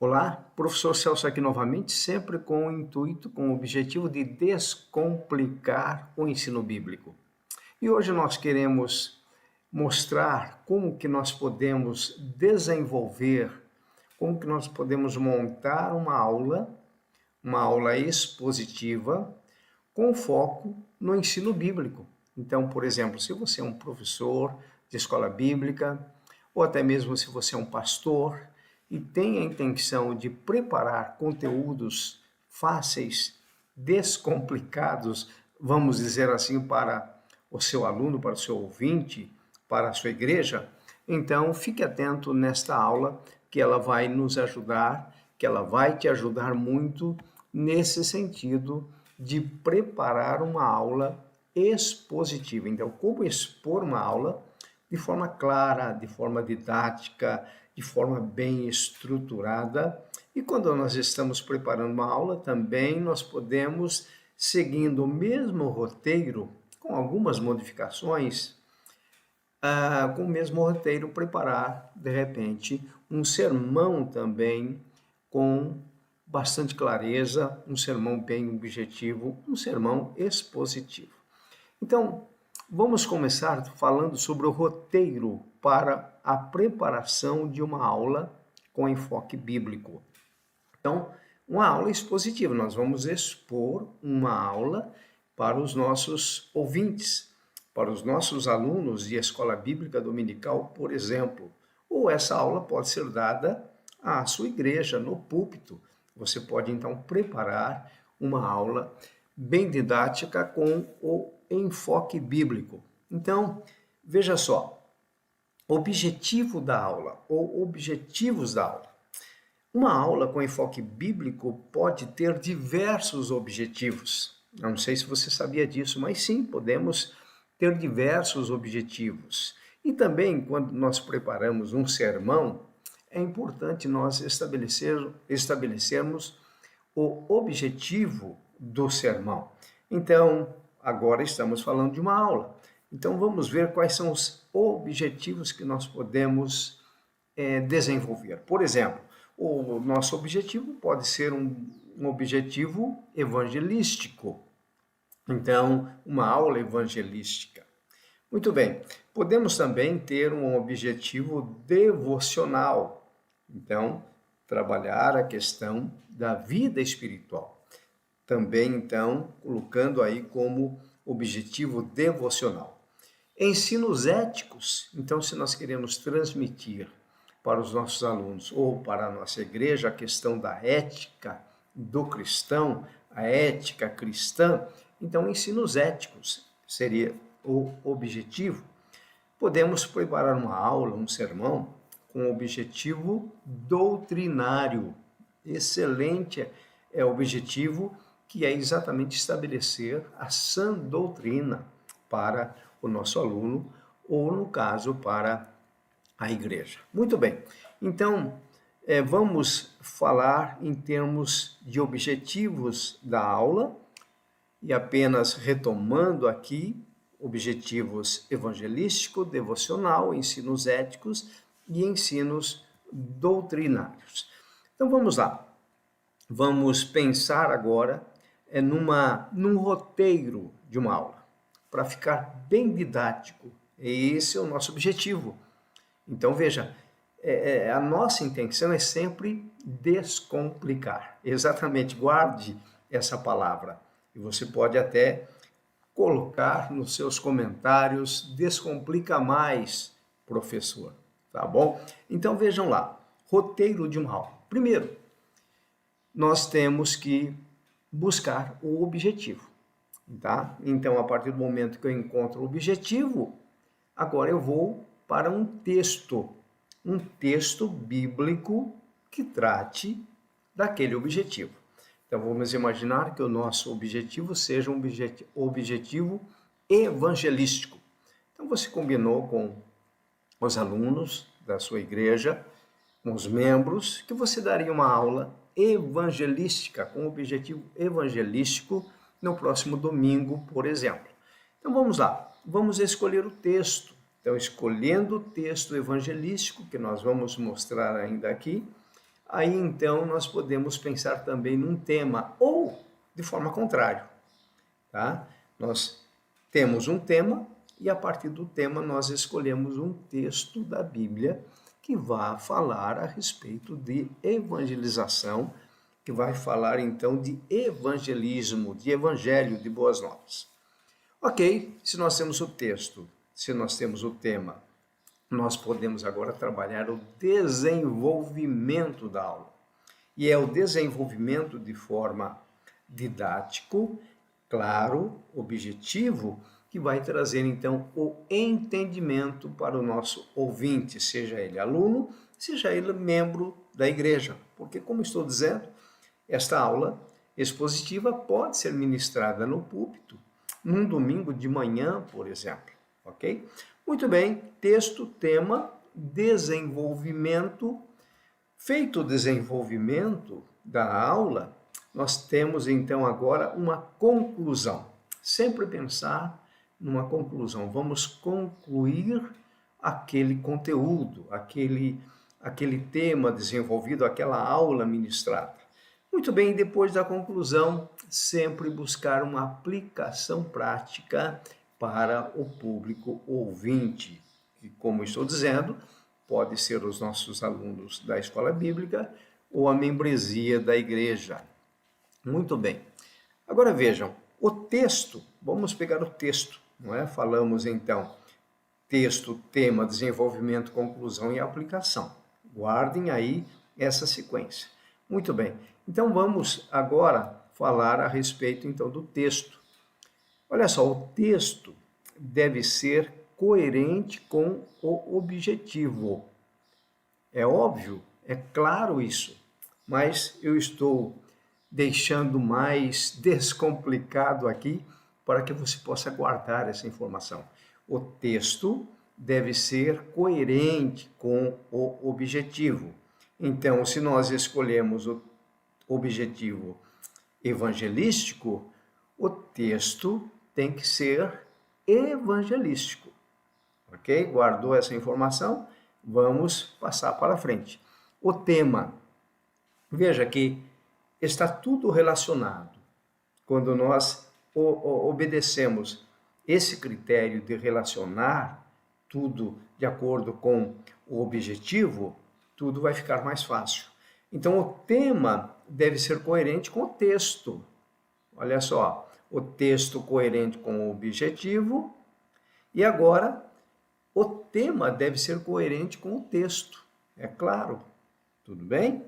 Olá, professor Celso aqui novamente, sempre com o intuito, com o objetivo de descomplicar o ensino bíblico. E hoje nós queremos mostrar como que nós podemos desenvolver, como que nós podemos montar uma aula expositiva, com foco no ensino bíblico. Então, por exemplo, se você é um professor de escola bíblica, ou até mesmo se você é um pastor e tem a intenção de preparar conteúdos fáceis, descomplicados, vamos dizer assim, para o seu aluno, para o seu ouvinte, para a sua igreja, então fique atento nesta aula que ela vai nos ajudar, que ela vai te ajudar muito nesse sentido de preparar uma aula expositiva. Então, como expor uma aula de forma clara, de forma didática, de forma bem estruturada. E quando nós estamos preparando uma aula, também nós podemos, seguindo o mesmo roteiro, com algumas modificações, com o mesmo roteiro, preparar, de repente, um sermão também com bastante clareza, um sermão bem objetivo, um sermão expositivo. Então, vamos começar falando sobre o roteiro para a preparação de uma aula com enfoque bíblico. Então, uma aula expositiva, nós vamos expor uma aula para os nossos ouvintes, para os nossos alunos de escola bíblica dominical, por exemplo. Ou essa aula pode ser dada à sua igreja, no púlpito. Você pode então preparar uma aula bem didática com o enfoque bíblico. Então, veja só, objetivo da aula ou objetivos da aula. Uma aula com enfoque bíblico pode ter diversos objetivos. Eu não sei se você sabia disso, mas sim, podemos ter diversos objetivos. E também, quando nós preparamos um sermão, é importante nós estabelecermos o objetivo do sermão. Então, agora estamos falando de uma aula. Então, vamos ver quais são os objetivos que nós podemos desenvolver. Por exemplo, o nosso objetivo pode ser um objetivo evangelístico. Então, uma aula evangelística. Muito bem, podemos também ter um objetivo devocional. Então, trabalhar a questão da vida espiritual. Também, então, colocando aí como objetivo devocional. Ensinos éticos. Então, se nós queremos transmitir para os nossos alunos ou para a nossa igreja a questão da ética do cristão, a ética cristã, então ensinos éticos seria o objetivo. Podemos preparar uma aula, um sermão, com objetivo doutrinário. Excelente é o objetivo, que é exatamente estabelecer a sã doutrina para o nosso aluno, ou no caso, para a igreja. Muito bem, então vamos falar em termos de objetivos da aula, e apenas retomando aqui, objetivos evangelístico, devocional, ensinos éticos e ensinos doutrinários. Então vamos lá, vamos pensar agora num roteiro de uma aula, para ficar bem didático. Esse é o nosso objetivo. Então veja, a nossa intenção é sempre descomplicar. Exatamente, guarde essa palavra. E você pode até colocar nos seus comentários, descomplica mais, professor, tá bom? Então vejam lá, roteiro de uma aula. Primeiro, nós temos que buscar o objetivo, tá? Então, a partir do momento que eu encontro o objetivo, agora eu vou para um texto bíblico que trate daquele objetivo. Então, vamos imaginar que o nosso objetivo seja um objetivo evangelístico. Então, você combinou com os alunos da sua igreja, com os membros, que você daria uma aula evangelística, com objetivo evangelístico, no próximo domingo, por exemplo. Então, vamos lá. Vamos escolher o texto. Então, escolhendo o texto evangelístico, que nós vamos mostrar ainda aqui, aí então nós podemos pensar também num tema, ou de forma contrária, tá? Nós temos um tema e a partir do tema nós escolhemos um texto da Bíblia que vai falar a respeito de evangelização, que vai falar então de evangelismo, de evangelho, de boas novas. Ok, se nós temos o texto, se nós temos o tema, nós podemos agora trabalhar o desenvolvimento da aula. E é o desenvolvimento de forma didático, claro, objetivo, que vai trazer então o entendimento para o nosso ouvinte, seja ele aluno, seja ele membro da igreja. Porque, como estou dizendo, esta aula expositiva pode ser ministrada no púlpito, num domingo de manhã, por exemplo, ok? Muito bem, texto, tema, desenvolvimento. Feito o desenvolvimento da aula, nós temos então agora uma conclusão. Sempre pensar numa conclusão. Vamos concluir aquele conteúdo, aquele tema desenvolvido, aquela aula ministrada. Muito bem, depois da conclusão, sempre buscar uma aplicação prática para o público ouvinte. E como estou dizendo, pode ser os nossos alunos da escola bíblica ou a membresia da igreja. Muito bem. Agora vejam, o texto, vamos pegar o texto, não é? Falamos então, texto, tema, desenvolvimento, conclusão e aplicação. Guardem aí essa sequência. Muito bem. Então vamos agora falar a respeito então do texto. Olha só, o texto deve ser coerente com o objetivo. É óbvio, é claro isso, mas eu estou deixando mais descomplicado aqui para que você possa guardar essa informação. O texto deve ser coerente com o objetivo. Então, se nós escolhemos o objetivo evangelístico, o texto tem que ser evangelístico. Ok? Guardou essa informação? Vamos passar para frente. O tema. Veja que está tudo relacionado. Quando nós obedecemos esse critério de relacionar tudo de acordo com o objetivo, tudo vai ficar mais fácil. Então, o tema deve ser coerente com o texto. Olha só, o texto coerente com o objetivo. E agora, o tema deve ser coerente com o texto. É claro, tudo bem?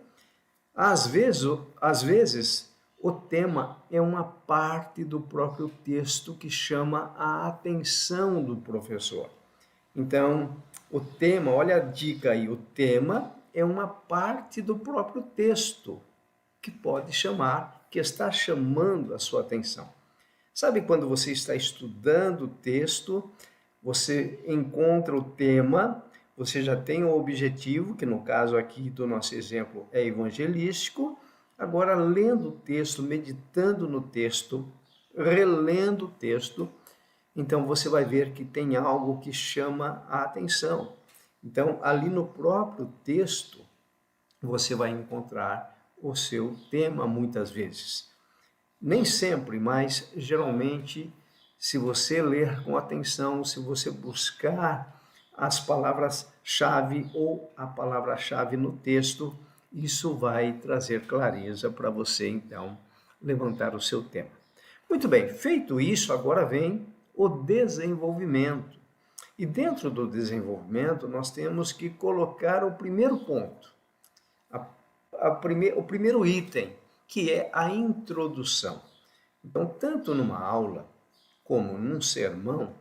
Às vezes, o tema é uma parte do próprio texto que chama a atenção do professor. Então, o tema, olha a dica aí, o tema é uma parte do próprio texto que pode chamar, que está chamando a sua atenção. Sabe quando você está estudando o texto, você encontra o tema, você já tem o objetivo, que no caso aqui do nosso exemplo é evangelístico, agora lendo o texto, meditando no texto, relendo o texto, então você vai ver que tem algo que chama a atenção. Então, ali no próprio texto, você vai encontrar o seu tema muitas vezes. Nem sempre, mas geralmente, se você ler com atenção, se você buscar as palavras-chave ou a palavra-chave no texto, isso vai trazer clareza para você, então, levantar o seu tema. Muito bem, feito isso, agora vem o desenvolvimento. E dentro do desenvolvimento, nós temos que colocar o primeiro ponto, o primeiro item, que é a introdução. Então, tanto numa aula como num sermão,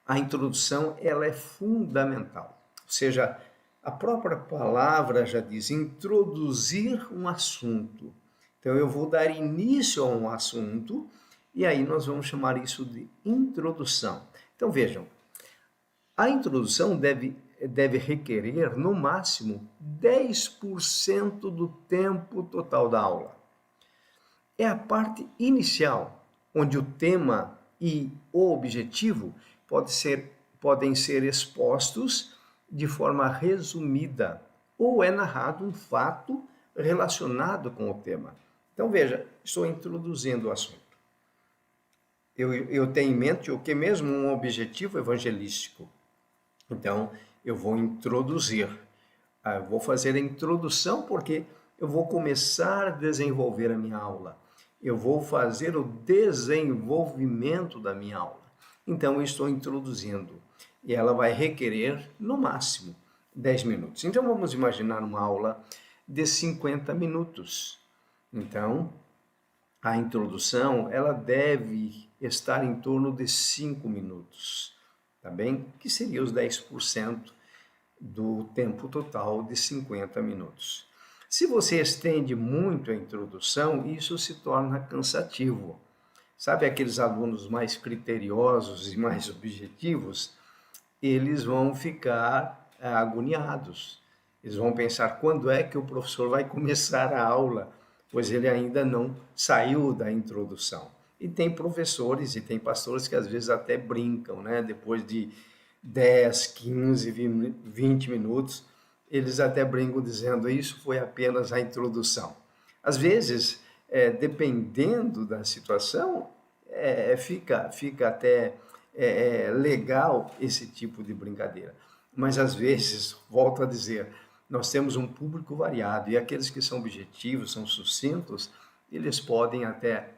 a introdução ela é fundamental. Ou seja, a própria palavra já diz introduzir um assunto. Então, eu vou dar início a um assunto e aí nós vamos chamar isso de introdução. Então, vejam, a introdução deve requerer, no máximo, 10% do tempo total da aula. É a parte inicial, onde o tema e o objetivo podem ser expostos de forma resumida, ou é narrado um fato relacionado com o tema. Então, veja, estou introduzindo o assunto. Eu tenho em mente o que mesmo? Um objetivo evangelístico. Então, eu vou introduzir. Eu vou fazer a introdução porque eu vou começar a desenvolver a minha aula. Eu vou fazer o desenvolvimento da minha aula. Então, eu estou introduzindo. E ela vai requerer, no máximo, 10 minutos. Então, vamos imaginar uma aula de 50 minutos. Então, a introdução, ela deve estar em torno de 5 minutos, tá bem? Que seria os 10% do tempo total de 50 minutos. Se você estende muito a introdução, isso se torna cansativo. Sabe aqueles alunos mais criteriosos e mais objetivos? Eles vão ficar agoniados. Eles vão pensar quando é que o professor vai começar a aula, pois ele ainda não saiu da introdução. E tem professores e tem pastores que às vezes até brincam, né? Depois de 10, 15, 20 minutos, eles até brincam dizendo isso foi apenas a introdução. Às vezes, dependendo da situação, fica até legal esse tipo de brincadeira. Mas às vezes, volto a dizer, nós temos um público variado e aqueles que são objetivos, são sucintos, eles podem até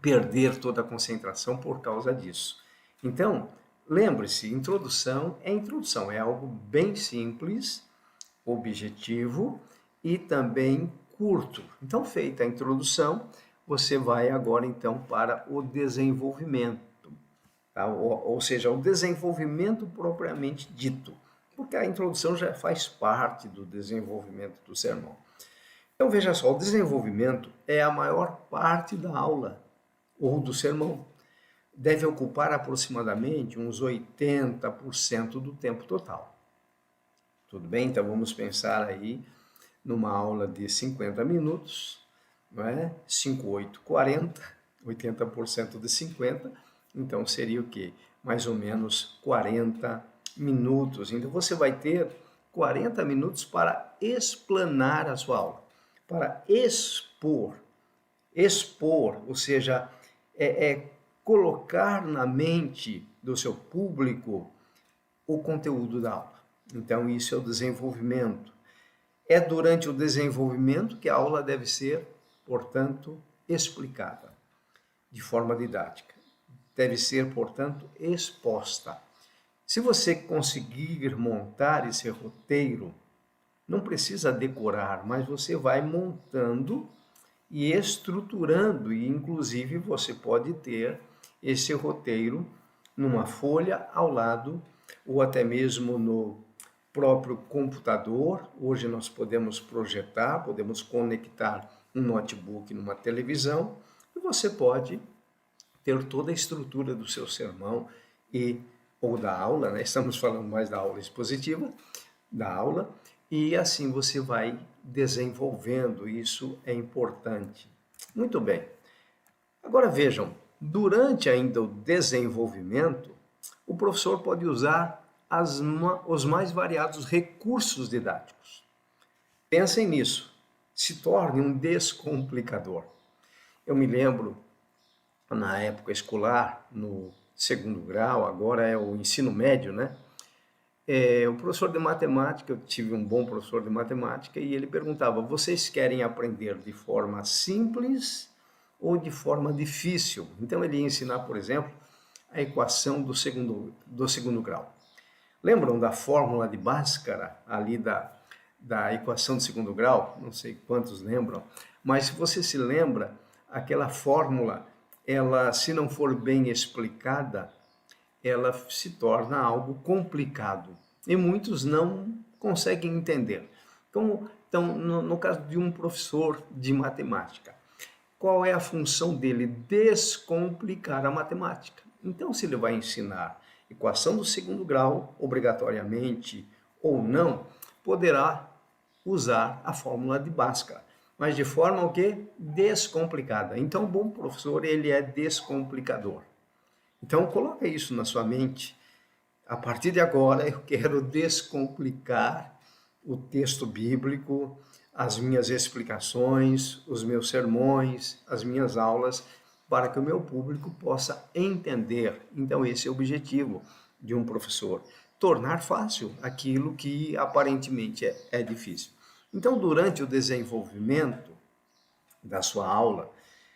perder toda a concentração por causa disso. Então, lembre-se, introdução, é algo bem simples, objetivo e também curto. Então, feita a introdução, você vai agora então para o desenvolvimento, tá? Ou seja, o desenvolvimento propriamente dito, porque a introdução já faz parte do desenvolvimento do sermão. Então, veja só, o desenvolvimento é a maior parte da aula ou do sermão. Deve ocupar aproximadamente uns 80% do tempo total. Tudo bem? Então, vamos pensar aí numa aula de 50 minutos, não é? 5, 8, 40, 80% de 50, então seria o quê? Mais ou menos 40 minutos. Então, você vai ter 40 minutos para explanar a sua aula, para expor, ou seja, colocar na mente do seu público o conteúdo da aula. Então, isso é o desenvolvimento. É durante o desenvolvimento que a aula deve ser, portanto, explicada de forma didática. Deve ser, portanto, exposta. Se você conseguir montar esse roteiro, não precisa decorar, mas você vai montando e estruturando, e inclusive você pode ter esse roteiro numa folha ao lado, ou até mesmo no próprio computador. Hoje nós podemos projetar, podemos conectar um notebook numa televisão, e você pode ter toda a estrutura do seu sermão ou da aula, né? Estamos falando mais da aula expositiva, da aula, e assim você vai desenvolvendo, isso é importante. Muito bem. Agora vejam, durante ainda o desenvolvimento, o professor pode usar os mais variados recursos didáticos. Pensem nisso, se torne um descomplicador. Eu me lembro, na época escolar, no segundo grau, agora é o ensino médio, né? O professor de matemática, eu tive um bom professor de matemática, e ele perguntava, vocês querem aprender de forma simples ou de forma difícil? Então ele ia ensinar, por exemplo, a equação do segundo grau. Lembram da fórmula de Bhaskara, ali da equação do segundo grau? Não sei quantos lembram, mas se você se lembra, aquela fórmula, ela, se não for bem explicada, ela se torna algo complicado e muitos não conseguem entender. Então, no caso de um professor de matemática, qual é a função dele? Descomplicar a matemática. Então, se ele vai ensinar equação do segundo grau, obrigatoriamente ou não, poderá usar a fórmula de Bhaskara, mas de forma o quê? Descomplicada. Então, o bom professor, ele é descomplicador. Então, coloca isso na sua mente. A partir de agora, eu quero descomplicar o texto bíblico, as minhas explicações, os meus sermões, as minhas aulas, para que o meu público possa entender. Então, esse é o objetivo de um professor: tornar fácil aquilo que aparentemente é difícil. Então, durante o desenvolvimento da sua aula,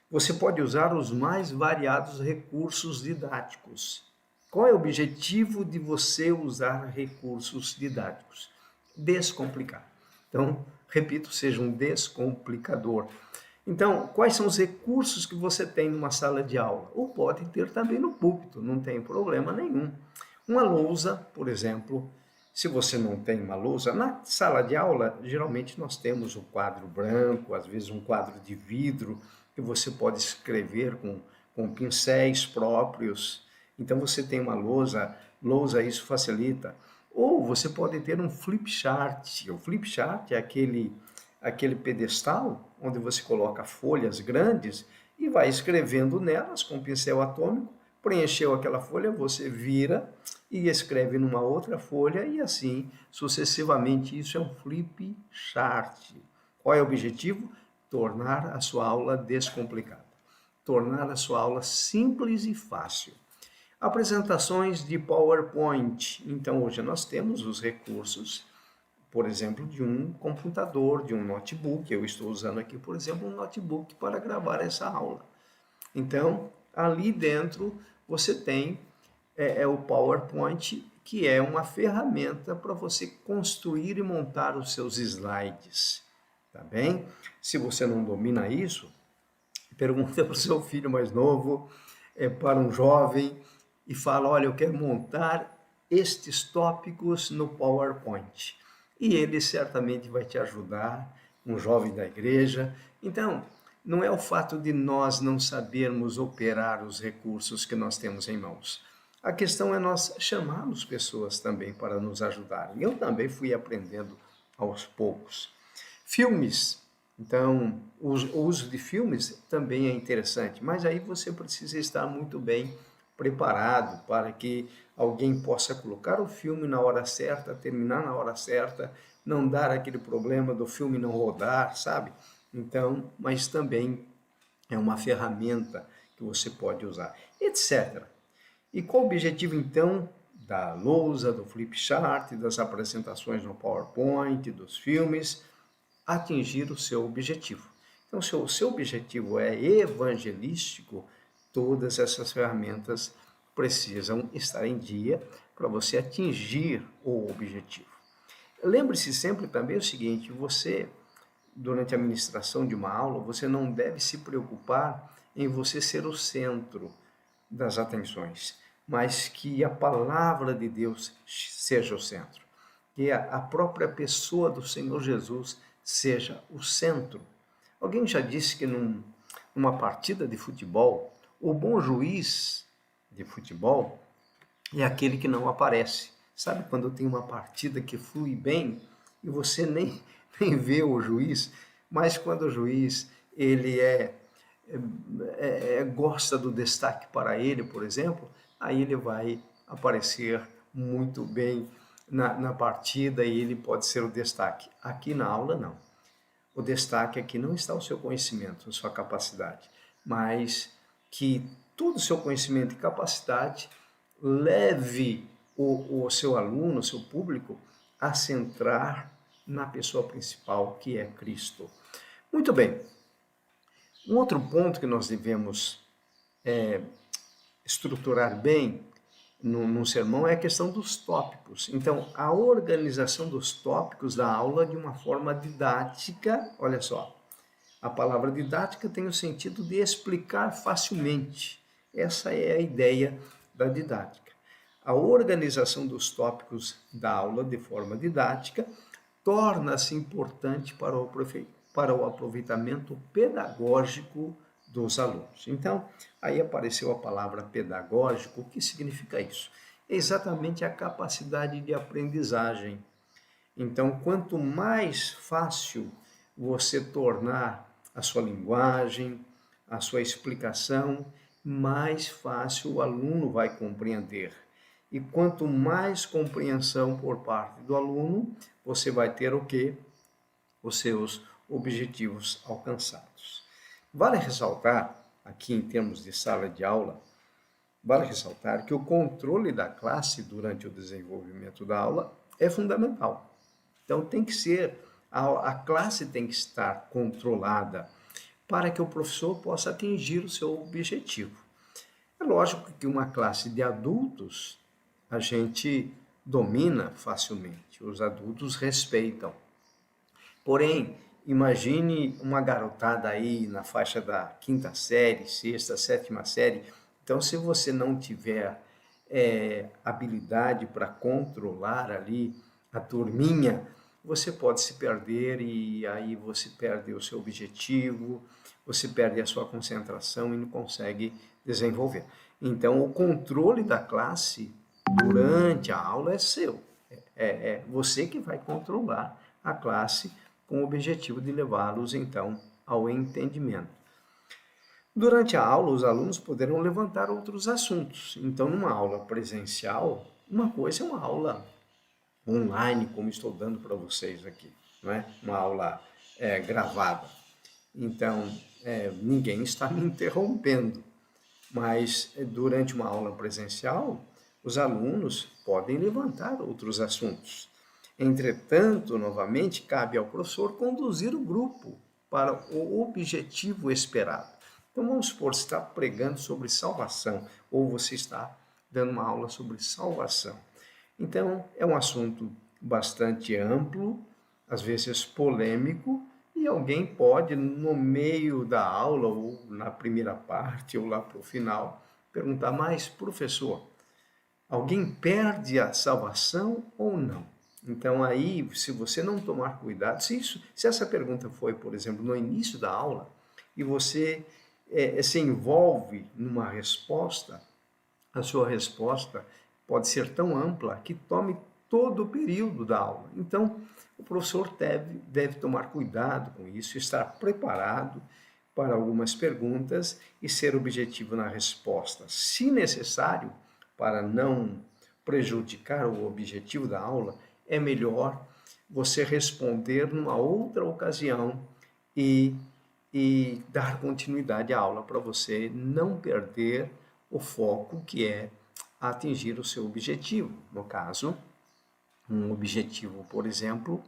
você pode usar os mais variados recursos didáticos. Qual é o objetivo de você usar recursos didáticos? Descomplicar. Então, repito, seja um descomplicador. Então, quais são os recursos que você tem numa sala de aula? Ou pode ter também no púlpito, não tem problema nenhum. Uma lousa, por exemplo, se você não tem uma lousa, na sala de aula, geralmente nós temos um quadro branco, às vezes um quadro de vidro, que você pode escrever com pincéis próprios. Então você tem uma lousa, isso facilita. Ou você pode ter um flip chart. O flip chart é aquele pedestal onde você coloca folhas grandes e vai escrevendo nelas com pincel atômico. Preencheu aquela folha, você vira e escreve numa outra folha e assim sucessivamente. Isso é um flip chart. Qual é o objetivo? Tornar a sua aula descomplicada. Tornar a sua aula simples e fácil. Apresentações de PowerPoint. Então, hoje nós temos os recursos, por exemplo, de um computador, de um notebook. Eu estou usando aqui, por exemplo, um notebook para gravar essa aula. Então, ali dentro você tem o PowerPoint, que é uma ferramenta para você construir e montar os seus slides, tá bem? Se você não domina isso, pergunta para o seu filho mais novo, para um jovem, e fala: olha, eu quero montar estes tópicos no PowerPoint. E ele certamente vai te ajudar, um jovem da igreja. Então, não é o fato de nós não sabermos operar os recursos que nós temos em mãos. A questão é nós chamarmos pessoas também para nos ajudarem. Eu também fui aprendendo aos poucos. Filmes. Então, o uso de filmes também é interessante, mas aí você precisa estar muito bem preparado para que alguém possa colocar o filme na hora certa, terminar na hora certa, não dar aquele problema do filme não rodar, sabe? Então, mas também é uma ferramenta que você pode usar, etc. E qual o objetivo, então, da lousa, do flip chart, das apresentações no PowerPoint, dos filmes? Atingir o seu objetivo. Então, se o seu objetivo é evangelístico, todas essas ferramentas precisam estar em dia para você atingir o objetivo. Lembre-se sempre também o seguinte: você, durante a ministração de uma aula, você não deve se preocupar em você ser o centro das atenções, mas que a palavra de Deus seja o centro, que a própria pessoa do Senhor Jesus seja o centro. Alguém já disse que numa partida de futebol, o bom juiz de futebol é aquele que não aparece. Sabe quando tem uma partida que flui bem e você nem vê o juiz, mas quando o juiz ele gosta do destaque para ele, por exemplo, aí ele vai aparecer muito bem na partida e ele pode ser o destaque. Aqui na aula, não. O destaque aqui não está o seu conhecimento, a sua capacidade, mas que todo o seu conhecimento e capacidade leve o seu aluno, o seu público, a centrar na pessoa principal, que é Cristo. Muito bem. Um outro ponto que nós devemos estruturar bem num sermão é a questão dos tópicos. Então, a organização dos tópicos da aula de uma forma didática. Olha só, a palavra didática tem o sentido de explicar facilmente. Essa é a ideia da didática. A organização dos tópicos da aula de forma didática torna-se importante para o aproveitamento pedagógico dos alunos. Então, aí apareceu a palavra pedagógico. O que significa isso? É exatamente a capacidade de aprendizagem. Então, quanto mais fácil você tornar a sua linguagem, a sua explicação, mais fácil o aluno vai compreender. E quanto mais compreensão por parte do aluno, você vai ter o quê? Os seus objetivos alcançados. Vale ressaltar, aqui em termos de sala de aula, vale ressaltar que o controle da classe durante o desenvolvimento da aula é fundamental. Então tem que ser, a classe tem que estar controlada para que o professor possa atingir o seu objetivo. É lógico que uma classe de adultos a gente domina facilmente, os adultos respeitam. Porém, imagine uma garotada aí na faixa da quinta série, sexta, sétima série. Então, se você não tiver habilidade para controlar ali a turminha, você pode se perder e aí você perde o seu objetivo, você perde a sua concentração e não consegue desenvolver. Então, o controle da classe durante a aula é seu. É você que vai controlar a classe com o objetivo de levá-los, então, ao entendimento. Durante a aula, os alunos poderão levantar outros assuntos. Então, numa aula presencial, uma coisa é uma aula online, como estou dando para vocês aqui, não é? Uma aula gravada. Então, ninguém está me interrompendo. Mas, durante uma aula presencial, os alunos podem levantar outros assuntos. Entretanto, novamente, cabe ao professor conduzir o grupo para o objetivo esperado. Então, vamos supor, você está pregando sobre salvação, ou você está dando uma aula sobre salvação. Então, é um assunto bastante amplo, às vezes polêmico, e alguém pode, no meio da aula, ou na primeira parte, ou lá para o final, perguntar: mas, professor, alguém perde a salvação ou não? Então, aí, se você não tomar cuidado, se essa pergunta foi, por exemplo, no início da aula, e você se envolve numa resposta, a sua resposta pode ser tão ampla que tome todo o período da aula. Então, o professor deve tomar cuidado com isso, estar preparado para algumas perguntas e ser objetivo na resposta. Se necessário, para não prejudicar o objetivo da aula, é melhor você responder numa outra ocasião e dar continuidade à aula para você não perder o foco, que é atingir o seu objetivo. No caso, um objetivo, por exemplo,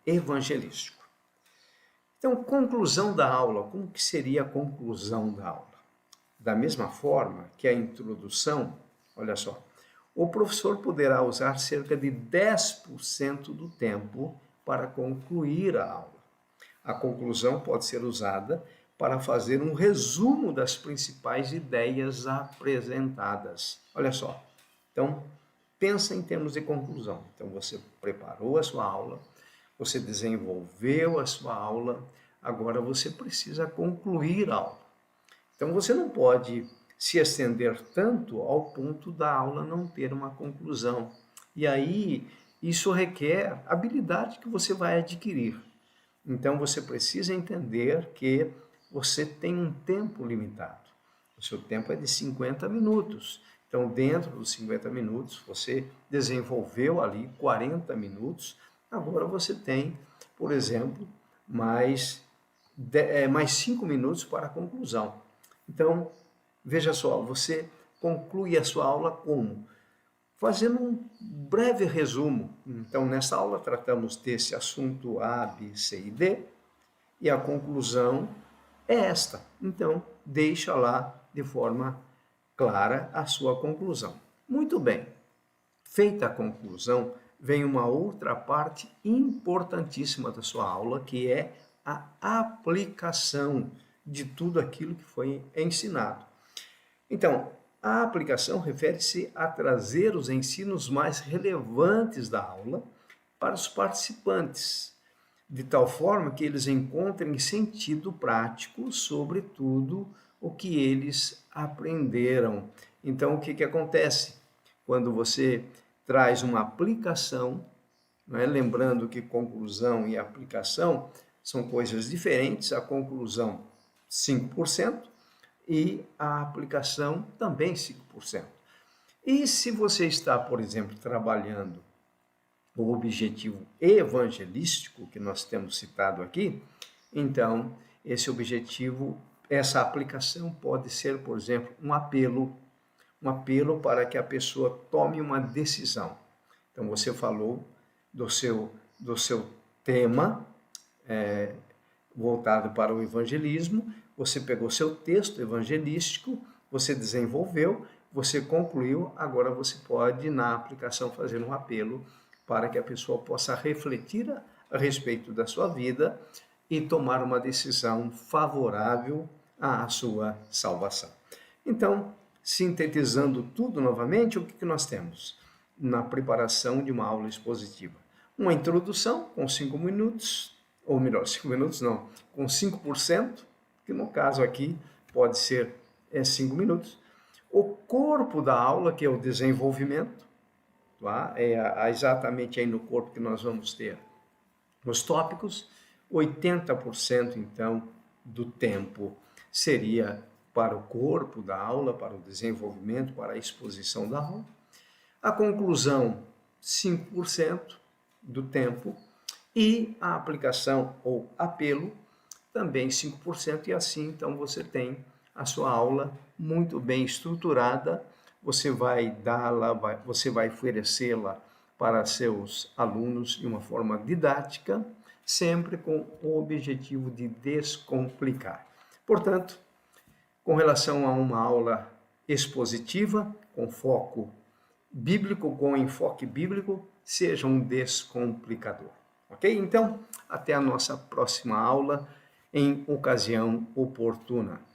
evangelístico. Então, conclusão da aula. Como que seria a conclusão da aula? Da mesma forma que a introdução, olha só, o professor poderá usar cerca de 10% do tempo para concluir a aula. A conclusão pode ser usada para fazer um resumo das principais ideias apresentadas. Olha só, então, pensa em termos de conclusão. Então, você preparou a sua aula, você desenvolveu a sua aula, agora você precisa concluir a aula. Então, você não pode se estender tanto ao ponto da aula não ter uma conclusão. E aí, isso requer habilidade que você vai adquirir. Então, você precisa entender que você tem um tempo limitado. O seu tempo é de 50 minutos. Então, dentro dos 50 minutos, você desenvolveu ali 40 minutos. Agora você tem, por exemplo, mais 5 minutos para a conclusão. Então, veja só, você conclui a sua aula como? Fazendo um breve resumo. Então, nessa aula tratamos desse assunto A, B, C e D, e a conclusão é esta. Então, deixa lá de forma clara a sua conclusão. Muito bem. Feita a conclusão, vem uma outra parte importantíssima da sua aula, que é a aplicação de tudo aquilo que foi ensinado. Então, a aplicação refere-se a trazer os ensinos mais relevantes da aula para os participantes, de tal forma que eles encontrem sentido prático sobre tudo o que eles aprenderam. Então, o que acontece? Quando você traz uma aplicação, não é? Lembrando que conclusão e aplicação são coisas diferentes, a conclusão 5%, e a aplicação também 5%. E se você está, por exemplo, trabalhando o objetivo evangelístico que nós temos citado aqui, então esse objetivo, essa aplicação pode ser, por exemplo, um apelo para que a pessoa tome uma decisão. Então você falou do seu tema voltado para o evangelismo, você pegou seu texto evangelístico, você desenvolveu, você concluiu, agora você pode, na aplicação, fazer um apelo para que a pessoa possa refletir a respeito da sua vida e tomar uma decisão favorável à sua salvação. Então, sintetizando tudo novamente, o que nós temos na preparação de uma aula expositiva? Uma introdução com 5 minutos, ou melhor, 5 minutos não, com 5%, que no caso aqui pode ser 5 minutos. O corpo da aula, que é o desenvolvimento, tá? É exatamente aí no corpo que nós vamos ter os tópicos. 80% então do tempo seria para o corpo da aula, para o desenvolvimento, para a exposição da aula. A conclusão, 5% do tempo. E a aplicação ou apelo, também 5%. E assim, então, você tem a sua aula muito bem estruturada. Você vai dá-la, você vai oferecê-la para seus alunos de uma forma didática, sempre com o objetivo de descomplicar. Portanto, com relação a uma aula expositiva, com foco bíblico, com enfoque bíblico, seja um descomplicador. Ok? Então, até a nossa próxima aula, em ocasião oportuna.